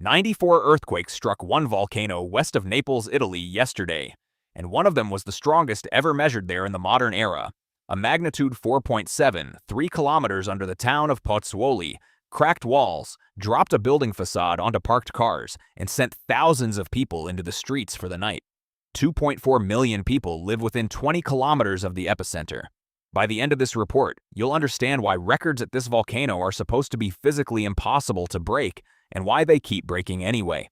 94 earthquakes struck one volcano west of Naples, Italy yesterday, and one of them was the strongest ever measured there in the modern era. A magnitude 4.7, 3 kilometers under the town of Pozzuoli, cracked walls, dropped a building facade onto parked cars, and sent thousands of people into the streets for the night. 2.4 million people live within 20 kilometers of the epicenter. By the end of this report, you'll understand why records at this volcano are supposed to be physically impossible to break and why they keep breaking anyway.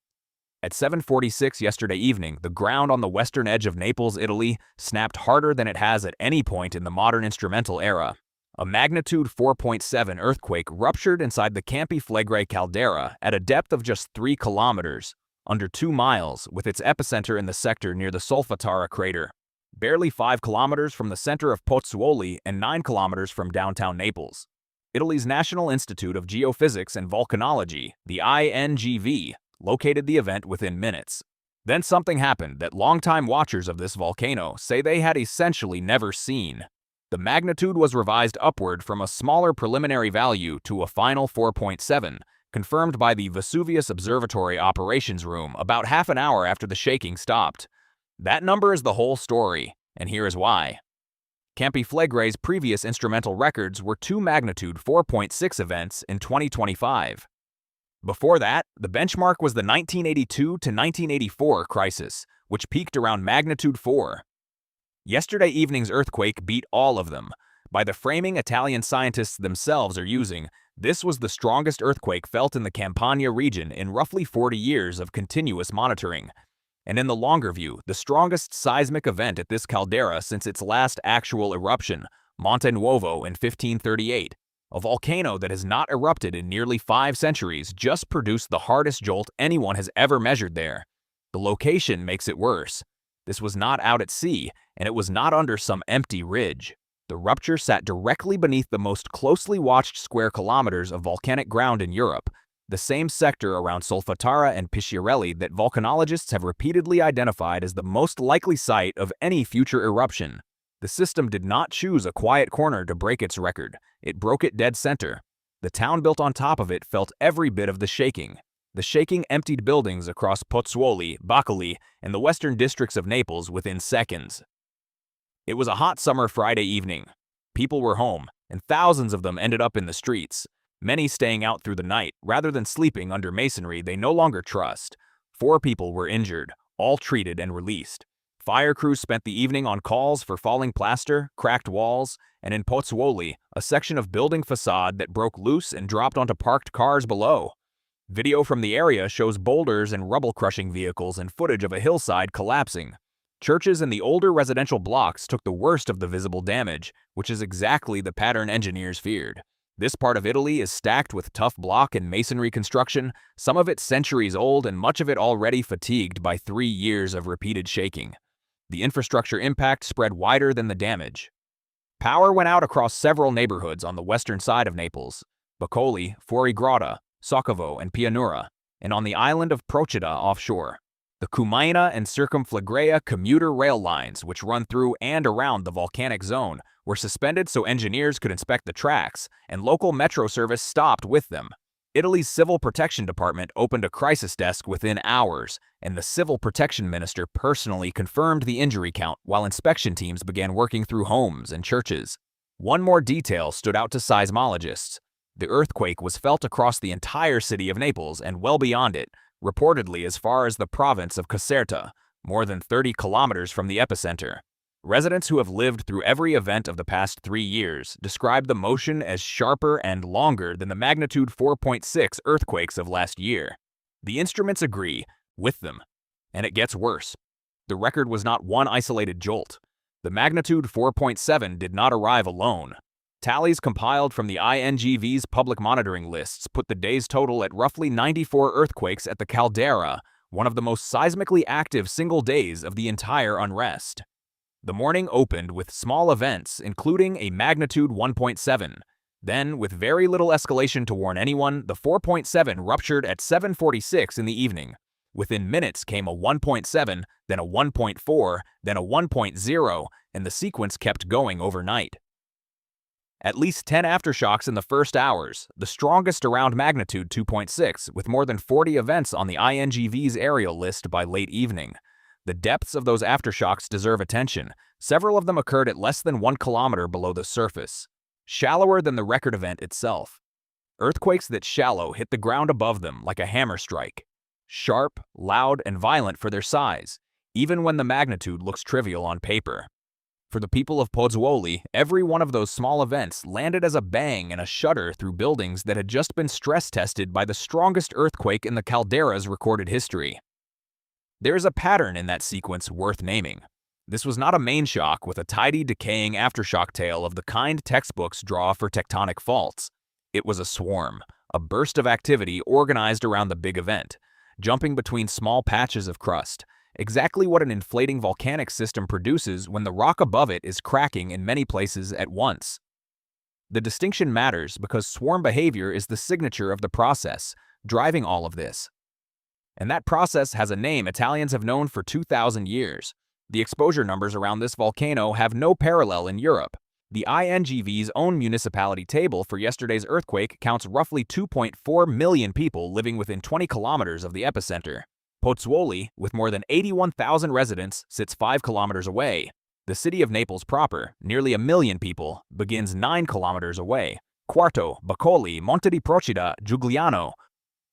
At 7:46 yesterday evening, the ground on the western edge of Naples, Italy, snapped harder than it has at any point in the modern instrumental era. A magnitude 4.7 earthquake ruptured inside the Campi Flegrei caldera at a depth of just 3 kilometers, under 2 miles, with its epicenter in the sector near the Solfatara crater, barely 5 kilometers from the center of Pozzuoli and 9 kilometers from downtown Naples. Italy's National Institute of Geophysics and Volcanology, the INGV, located the event within minutes. Then something happened that longtime watchers of this volcano say they had essentially never seen. The magnitude was revised upward from a smaller preliminary value to a final 4.7, confirmed by the Vesuvius Observatory Operations Room about half an hour after the shaking stopped. That number is the whole story, and here is why. Campi Flegrei's previous instrumental records were 2 magnitude 4.6 events in 2025. Before that, the benchmark was the 1982 to 1984 crisis, which peaked around magnitude 4. Yesterday evening's earthquake beat all of them. By the framing Italian scientists themselves are using, this was the strongest earthquake felt in the Campania region in roughly 40 years of continuous monitoring. And in the longer view, the strongest seismic event at this caldera since its last actual eruption, Monte Nuovo in 1538. A volcano that has not erupted in nearly 5 centuries just produced the hardest jolt anyone has ever measured there. The location makes it worse. This was not out at sea, and it was not under some empty ridge. The rupture sat directly beneath the most closely watched square kilometers of volcanic ground in Europe, the same sector around Solfatara and Pisciarelli that volcanologists have repeatedly identified as the most likely site of any future eruption. The system did not choose a quiet corner to break its record. It broke it dead center. The town built on top of it felt every bit of the shaking. The shaking emptied buildings across Pozzuoli, Bacoli, and the western districts of Naples within seconds. It was a hot summer Friday evening. People were home, and thousands of them ended up in the streets, many staying out through the night rather than sleeping under masonry they no longer trust. 4 people were injured, all treated and released. Fire crews spent the evening on calls for falling plaster, cracked walls, and in Pozzuoli, a section of building facade that broke loose and dropped onto parked cars below. Video from the area shows boulders and rubble-crushing vehicles and footage of a hillside collapsing. Churches in the older residential blocks took the worst of the visible damage, which is exactly the pattern engineers feared. This part of Italy is stacked with tough block and masonry construction, some of it centuries old and much of it already fatigued by 3 years of repeated shaking. The infrastructure impact spread wider than the damage. Power went out across several neighborhoods on the western side of Naples: Bacoli, Fuorigrada, Soccovo, and Pianura, and on the island of Procida offshore. The Cumaina and Circumflegrei commuter rail lines, which run through and around the volcanic zone, were suspended so engineers could inspect the tracks, and local metro service stopped with them. Italy's Civil Protection Department opened a crisis desk within hours, and the Civil Protection Minister personally confirmed the injury count while inspection teams began working through homes and churches. One more detail stood out to seismologists. The earthquake was felt across the entire city of Naples and well beyond it, reportedly as far as the province of Caserta, more than 30 kilometers from the epicenter. Residents who have lived through every event of the past 3 years describe the motion as sharper and longer than the magnitude 4.6 earthquakes of last year. The instruments agree with them, and it gets worse. The record was not one isolated jolt. The magnitude 4.7 did not arrive alone. Tallies compiled from the INGV's public monitoring lists put the day's total at roughly 94 earthquakes at the caldera, one of the most seismically active single days of the entire unrest. The morning opened with small events, including a magnitude 1.7. Then, with very little escalation to warn anyone, the 4.7 ruptured at 7:46 in the evening. Within minutes came a 1.7, then a 1.4, then a 1.0, and the sequence kept going overnight. At least 10 aftershocks in the first hours, the strongest around magnitude 2.6, with more than 40 events on the INGV's aerial list by late evening. The depths of those aftershocks deserve attention. Several of them occurred at less than 1 kilometer below the surface, shallower than the record event itself. Earthquakes that shallow hit the ground above them like a hammer strike. Sharp, loud, and violent for their size, even when the magnitude looks trivial on paper. For the people of Pozzuoli, every one of those small events landed as a bang and a shudder through buildings that had just been stress-tested by the strongest earthquake in the caldera's recorded history. There is a pattern in that sequence worth naming. This was not a main shock with a tidy, decaying aftershock tail of the kind textbooks draw for tectonic faults. It was a swarm, a burst of activity organized around the big event, jumping between small patches of crust, exactly what an inflating volcanic system produces when the rock above it is cracking in many places at once. The distinction matters because swarm behavior is the signature of the process, driving all of this. And that process has a name Italians have known for 2,000 years. The exposure numbers around this volcano have no parallel in Europe. The INGV's own municipality table for yesterday's earthquake counts roughly 2.4 million people living within 20 kilometers of the epicenter. Pozzuoli, with more than 81,000 residents, sits 5 kilometers away. The city of Naples proper, nearly 1 million people, begins 9 kilometers away. Quarto, Boccoli, Monte di Procida, Giugliano.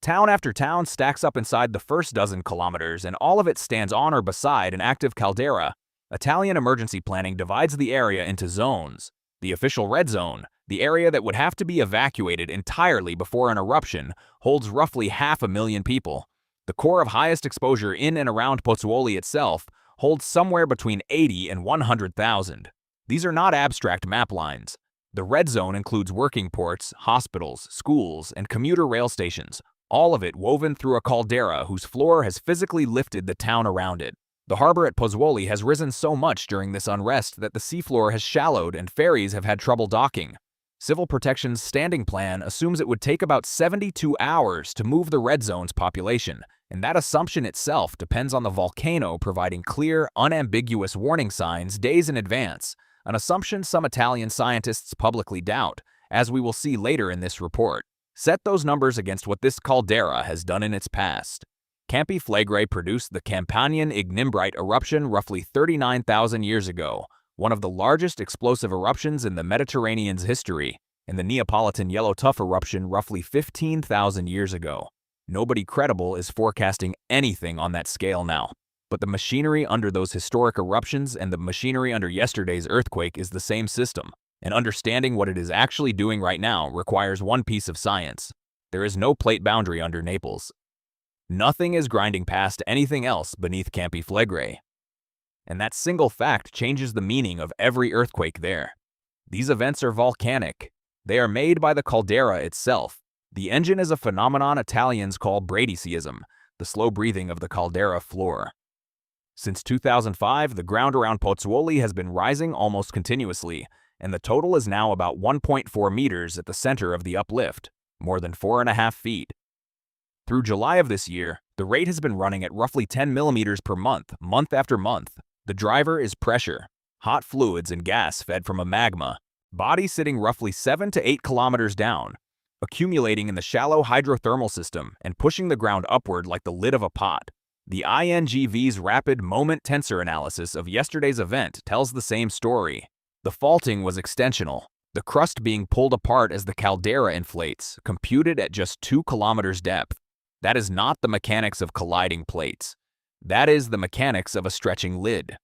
Town after town stacks up inside the first dozen kilometers, and all of it stands on or beside an active caldera. Italian emergency planning divides the area into zones. The official red zone, the area that would have to be evacuated entirely before an eruption, holds roughly 500,000 people. The core of highest exposure in and around Pozzuoli itself holds somewhere between 80 and 100,000. These are not abstract map lines. The red zone includes working ports, hospitals, schools, and commuter rail stations, all of it woven through a caldera whose floor has physically lifted the town around it. The harbor at Pozzuoli has risen so much during this unrest that the seafloor has shallowed and ferries have had trouble docking. Civil Protection's standing plan assumes it would take about 72 hours to move the red zone's population, and that assumption itself depends on the volcano providing clear, unambiguous warning signs days in advance, an assumption some Italian scientists publicly doubt, as we will see later in this report. Set those numbers against what this caldera has done in its past. Campi Flegrei produced the Campanian ignimbrite eruption roughly 39,000 years ago, one of the largest explosive eruptions in the Mediterranean's history, and the Neapolitan yellow tuff eruption roughly 15,000 years ago. Nobody credible is forecasting anything on that scale now. But the machinery under those historic eruptions and the machinery under yesterday's earthquake is the same system, and understanding what it is actually doing right now requires one piece of science. There is no plate boundary under Naples. Nothing is grinding past anything else beneath Campi Flegrei. And that single fact changes the meaning of every earthquake there. These events are volcanic. They are made by the caldera itself. The engine is a phenomenon Italians call bradyseism, the slow breathing of the caldera floor. Since 2005, the ground around Pozzuoli has been rising almost continuously, and the total is now about 1.4 meters at the center of the uplift, more than 4.5 feet. Through July of this year, the rate has been running at roughly 10 millimeters per month, month after month. The driver is pressure, hot fluids and gas fed from a magma, body sitting roughly 7 to 8 kilometers down, accumulating in the shallow hydrothermal system and pushing the ground upward like the lid of a pot. The INGV's rapid moment tensor analysis of yesterday's event tells the same story. The faulting was extensional, the crust being pulled apart as the caldera inflates, computed at just 2 kilometers depth. That is not the mechanics of colliding plates. That is the mechanics of a stretching lid.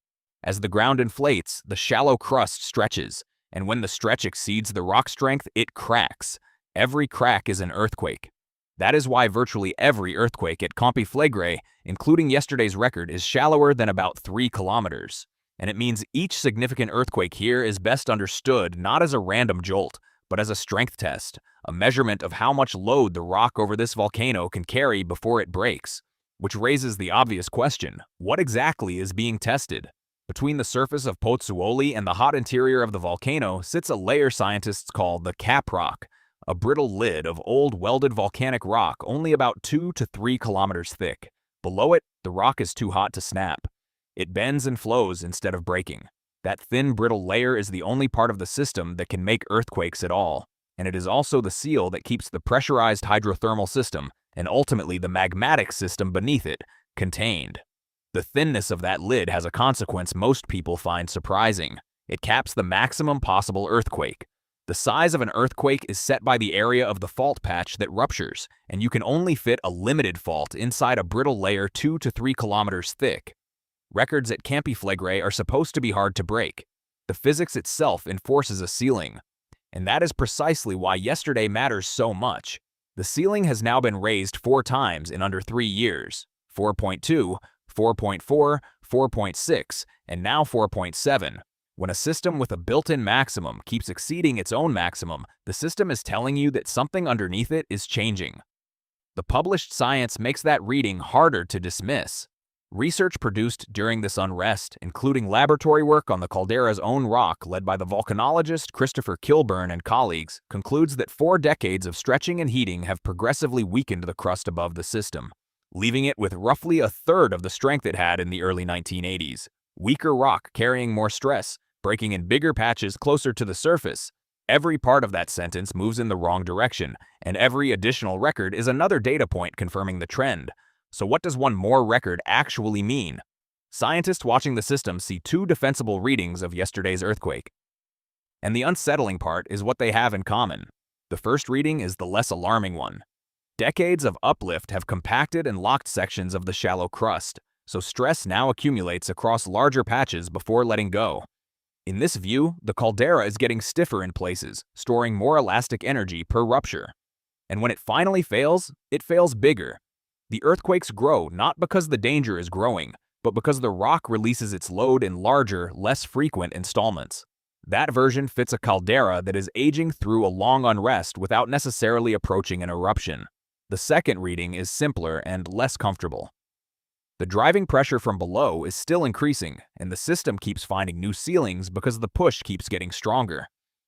As the ground inflates, the shallow crust stretches, and when the stretch exceeds the rock strength, it cracks. Every crack is an earthquake. That is why virtually every earthquake at Campi Flegrei, including yesterday's record, is shallower than about 3 kilometers. And it means each significant earthquake here is best understood not as a random jolt, but as a strength test, a measurement of how much load the rock over this volcano can carry before it breaks. Which raises the obvious question, what exactly is being tested? Between the surface of Pozzuoli and the hot interior of the volcano sits a layer scientists call the cap rock, a brittle lid of old welded volcanic rock only about 2 to 3 kilometers thick. Below it, the rock is too hot to snap. It bends and flows instead of breaking. That thin, brittle layer is the only part of the system that can make earthquakes at all, and it is also the seal that keeps the pressurized hydrothermal system, and ultimately the magmatic system beneath it, contained. The thinness of that lid has a consequence most people find surprising. It caps the maximum possible earthquake. The size of an earthquake is set by the area of the fault patch that ruptures, and you can only fit a limited fault inside a brittle layer 2 to 3 kilometers thick. Records at Campi Flegrei are supposed to be hard to break. The physics itself enforces a ceiling. And that is precisely why yesterday matters so much. The ceiling has now been raised 4 times in under 3 years. 4.2, 4.4, 4.6, and now 4.7. When a system with a built-in maximum keeps exceeding its own maximum, the system is telling you that something underneath it is changing. The published science makes that reading harder to dismiss. Research produced during this unrest, including laboratory work on the caldera's own rock led by the volcanologist Christopher Kilburn and colleagues, concludes that 4 decades of stretching and heating have progressively weakened the crust above the system, leaving it with roughly a third of the strength it had in the early 1980s. Weaker rock carrying more stress, breaking in bigger patches closer to the surface. Every part of that sentence moves in the wrong direction, and every additional record is another data point confirming the trend. So what does one more record actually mean? Scientists watching the system see 2 defensible readings of yesterday's earthquake. And the unsettling part is what they have in common. The first reading is the less alarming one. Decades of uplift have compacted and locked sections of the shallow crust, so stress now accumulates across larger patches before letting go. In this view, the caldera is getting stiffer in places, storing more elastic energy per rupture. And when it finally fails, it fails bigger. The earthquakes grow not because the danger is growing, but because the rock releases its load in larger, less frequent installments. That version fits a caldera that is aging through a long unrest without necessarily approaching an eruption. The second reading is simpler and less comfortable. The driving pressure from below is still increasing, and the system keeps finding new ceilings because the push keeps getting stronger.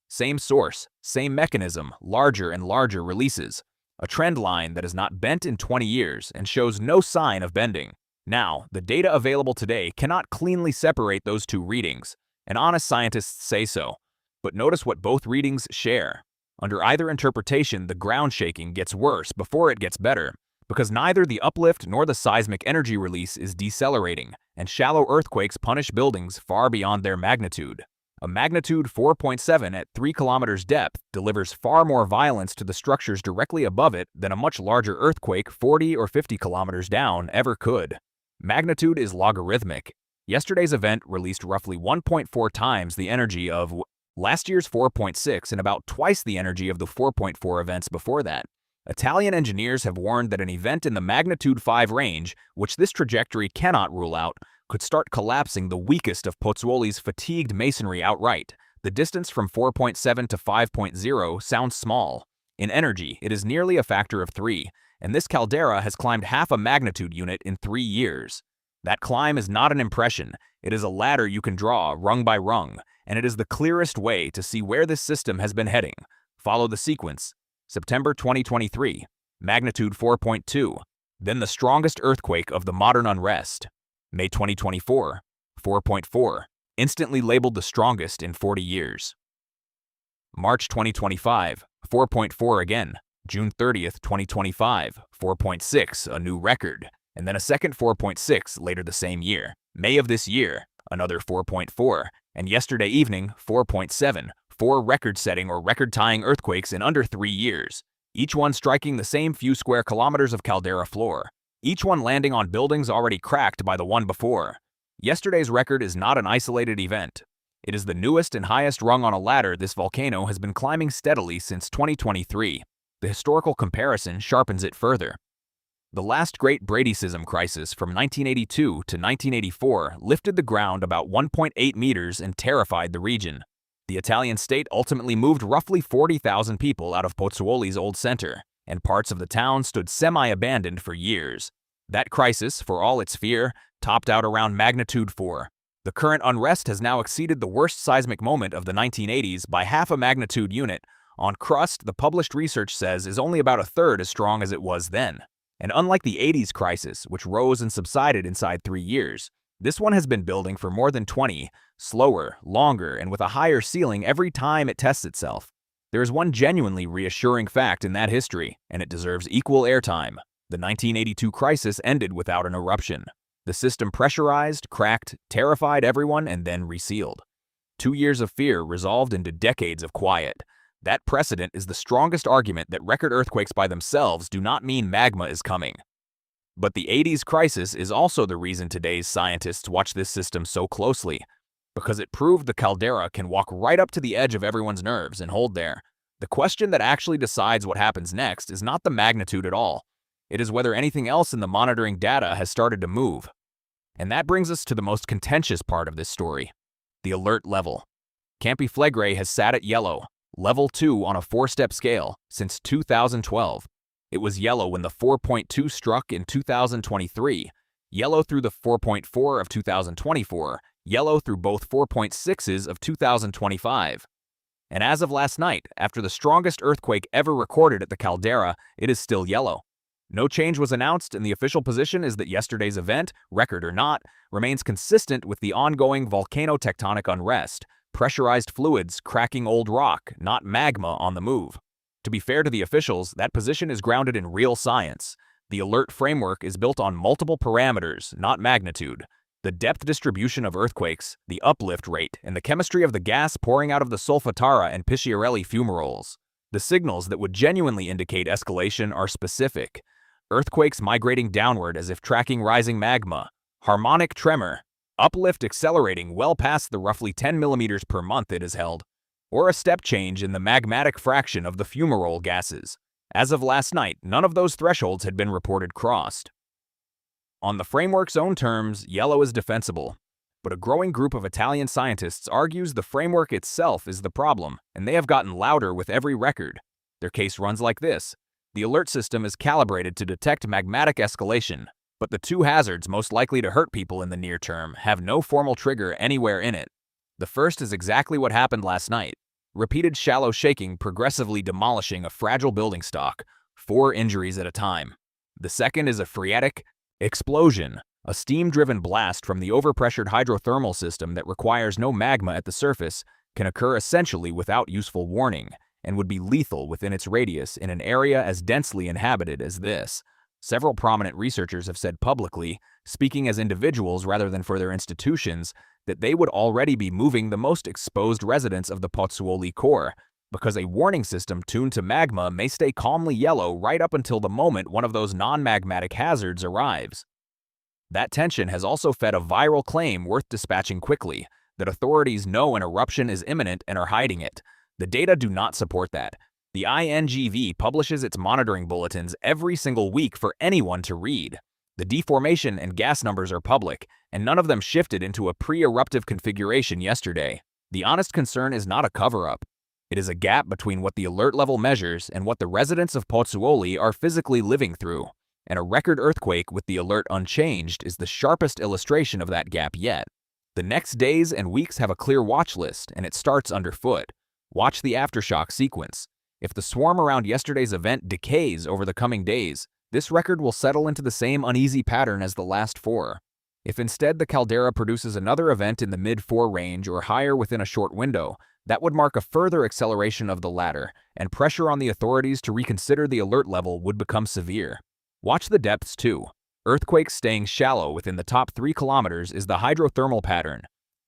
Same source, same mechanism, larger and larger releases. A trend line that is not bent in 20 years and shows no sign of bending. Now, the data available today cannot cleanly separate those 2 readings, and honest scientists say so. But notice what both readings share. Under either interpretation, the ground shaking gets worse before it gets better, because neither the uplift nor the seismic energy release is decelerating, and shallow earthquakes punish buildings far beyond their magnitude. A magnitude 4.7 at 3 kilometers depth delivers far more violence to the structures directly above it than a much larger earthquake 40 or 50 kilometers down ever could. Magnitude is logarithmic. Yesterday's event released roughly 1.4 times the energy of last year's 4.6 and about twice the energy of the 4.4 events before that. Italian engineers have warned that an event in the magnitude 5 range, which this trajectory cannot rule out, could start collapsing the weakest of Pozzuoli's fatigued masonry outright. The distance from 4.7 to 5.0 sounds small. In energy, it is nearly a factor of 3, and this caldera has climbed half a magnitude unit in 3 years. That climb is not an impression, it is a ladder you can draw rung by rung, and it is the clearest way to see where this system has been heading. Follow the sequence. September 2023, magnitude 4.2, then the strongest earthquake of the modern unrest. May 2024, 4.4, instantly labeled the strongest in 40 years. March 2025, 4.4 again. June 30th, 2025, 4.6, a new record, and then a second 4.6 later the same year. May of this year, another 4.4, and yesterday evening, 4.7, 4 record-setting or record-tying earthquakes in under 3 years, each one striking the same few square kilometers of caldera floor. Each one landing on buildings already cracked by the one before. Yesterday's record is not an isolated event. It is the newest and highest rung on a ladder this volcano has been climbing steadily since 2023. The historical comparison sharpens it further. The last great Bradycism crisis from 1982 to 1984 lifted the ground about 1.8 meters and terrified the region. The Italian state ultimately moved roughly 40,000 people out of Pozzuoli's old center, and parts of the town stood semi-abandoned for years. That crisis, for all its fear, topped out around magnitude 4. The current unrest has now exceeded the worst seismic moment of the 1980s by half a magnitude unit. On crust, the published research says is only about a third as strong as it was then. And unlike the 80s crisis, which rose and subsided inside 3 years, This one has been building for more than 20, slower, longer, and with a higher ceiling every time it tests itself. There is one genuinely reassuring fact in that history, and it deserves equal airtime. The 1982 crisis ended without an eruption. The system pressurized, cracked, terrified everyone, and then resealed. 2 years of fear resolved into decades of quiet. That precedent is the strongest argument that record earthquakes by themselves do not mean magma is coming. But the 80s crisis is also the reason today's scientists watch this system so closely, because it proved the caldera can walk right up to the edge of everyone's nerves and hold there. The question that actually decides what happens next is not the magnitude at all. It is whether anything else in the monitoring data has started to move. And that brings us to the most contentious part of this story, the alert level. Campi Flegrei has sat at yellow, level 2 on a 4-step scale, since 2012. It was yellow when the 4.2 struck in 2023, yellow through the 4.4 of 2024, yellow through both 4.6s of 2025. And as of last night, after the strongest earthquake ever recorded at the caldera, it is still yellow. No change was announced, and the official position is that yesterday's event, record or not, remains consistent with the ongoing volcano-tectonic unrest, pressurized fluids cracking old rock, not magma on the move. To be fair to the officials, that position is grounded in real science. The alert framework is built on multiple parameters, not magnitude. The depth distribution of earthquakes, the uplift rate, and the chemistry of the gas pouring out of the Solfatara and Pisciarelli fumaroles. The signals that would genuinely indicate escalation are specific. Earthquakes migrating downward as if tracking rising magma, harmonic tremor, uplift accelerating well past the roughly 10 millimeters per month it is held, or a step change in the magmatic fraction of the fumarole gases. As of last night, none of those thresholds had been reported crossed. On the framework's own terms, yellow is defensible, but a growing group of Italian scientists argues the framework itself is the problem, and they have gotten louder with every record. Their case runs like this. The alert system is calibrated to detect magmatic escalation, but the two hazards most likely to hurt people in the near term have no formal trigger anywhere in it. The first is exactly what happened last night. Repeated shallow shaking progressively demolishing a fragile building stock, 4 injuries at a time. The second is a phreatic explosion, a steam-driven blast from the overpressured hydrothermal system that requires no magma at the surface, can occur essentially without useful warning, and would be lethal within its radius in an area as densely inhabited as this. Several prominent researchers have said publicly, speaking as individuals rather than for their institutions, that they would already be moving the most exposed residents of the Pozzuoli core, because a warning system tuned to magma may stay calmly yellow right up until the moment one of those non-magmatic hazards arrives. That tension has also fed a viral claim worth dispatching quickly, that authorities know an eruption is imminent and are hiding it. The data do not support that. The INGV publishes its monitoring bulletins every single week for anyone to read. The deformation and gas numbers are public, and none of them shifted into a pre-eruptive configuration yesterday. The honest concern is not a cover-up. It is a gap between what the alert level measures and what the residents of Pozzuoli are physically living through. And a record earthquake with the alert unchanged is the sharpest illustration of that gap yet. The next days and weeks have a clear watch list, and it starts underfoot. Watch the aftershock sequence. If the swarm around yesterday's event decays over the coming days, this record will settle into the same uneasy pattern as the last 4. If instead the caldera produces another event in the mid-4 range or higher within a short window, that would mark a further acceleration of the latter, and pressure on the authorities to reconsider the alert level would become severe. Watch the depths too. Earthquakes staying shallow within the top 3 kilometers is the hydrothermal pattern.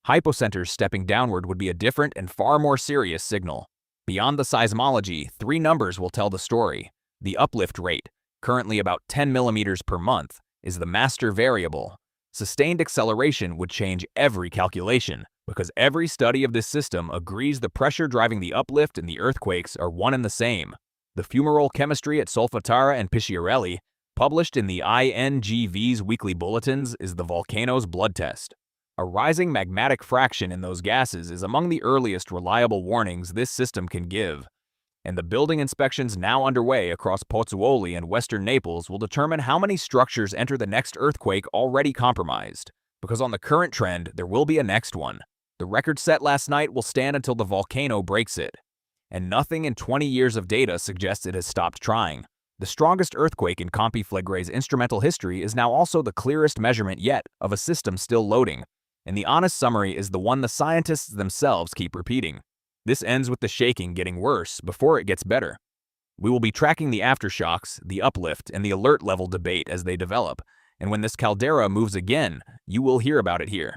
Hypocenters stepping downward would be a different and far more serious signal. Beyond the seismology, 3 numbers will tell the story. The uplift rate, currently about 10 millimeters per month, is the master variable. Sustained acceleration would change every calculation, because every study of this system agrees the pressure driving the uplift and the earthquakes are one and the same. The fumarole chemistry at Solfatara and Pisciarelli, published in the INGV's weekly bulletins, is the volcano's blood test. A rising magmatic fraction in those gases is among the earliest reliable warnings this system can give. And the building inspections now underway across Pozzuoli and western Naples will determine how many structures enter the next earthquake already compromised. Because on the current trend, there will be a next one. The record set last night will stand until the volcano breaks it. And nothing in 20 years of data suggests it has stopped trying. The strongest earthquake in Campi Flegrei's instrumental history is now also the clearest measurement yet of a system still loading, and the honest summary is the one the scientists themselves keep repeating. This ends with the shaking getting worse before it gets better. We will be tracking the aftershocks, the uplift, and the alert level debate as they develop, and when this caldera moves again, you will hear about it here.